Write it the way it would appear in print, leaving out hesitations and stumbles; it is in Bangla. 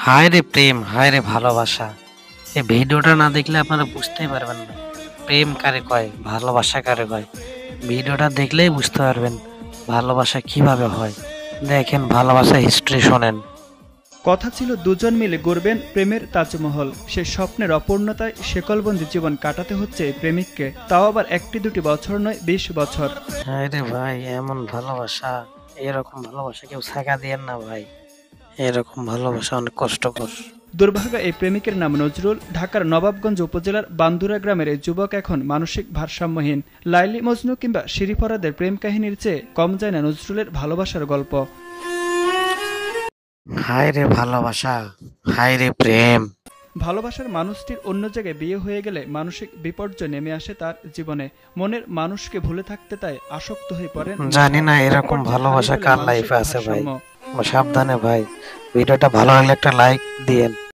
হায় রে প্রেম, হায় রে ভালোবাসা। এই ভিডিওটা না দেখলে আপনারা বুঝতেই পারবেন না প্রেম কারে কয়, ভালোবাসা কারে কয়। ভিডিওটা দেখলেই বুঝতে পারবেন ভালোবাসা কিভাবে হয়। দেখেন ভালোবাসা হিস্ট্রি শোনেন। কথা ছিল দুজন মিলে গড়বেন প্রেমের তাজমহল। সে স্বপ্নের অপূর্ণতায় শেকলবন্দি জীবন কাটাতে হচ্ছে এই প্রেমিককে, তাও আবার একটি দুটি বছর নয়, ২০ বছর। হায় রে ভাই, এমন ভালোবাসা, এরকম ভালোবাসা কেউ ছাকা দিয়েন না ভাই। এরকম ভালোবাসা অনেক কষ্টকর। দুর্ভাগ্য এই প্রেমিকের নাম নজরুল। ঢাকার নবাবগঞ্জ উপজেলার বান্দুরা গ্রামের এই যুবক এখন মানসিক ভারসাম্যহীন। লাইলি মজনু কিংবা শিরি ফরাদের প্রেম কাহিনীর চেয়ে কম যায় না নজরুলের ভালোবাসার গল্প। হায় রে ভালোবাসা, হায় রে প্রেম। ভালোবাসার মানুষটির অন্য জায়গায় বিয়ে হয়ে গেলে মানসিক বিপর্যয় নেমে আসে তার জীবনে। মনের মানুষকে ভুলে থাকতে তাই আসক্ত হয়ে পড়েন। জানি না এরকম ভালোবাসা কার লাইফে আছে ভাই। সাবধানে ভাই। ভিডিওটা ভালো লাগলে একটা লাইক দিয়েন।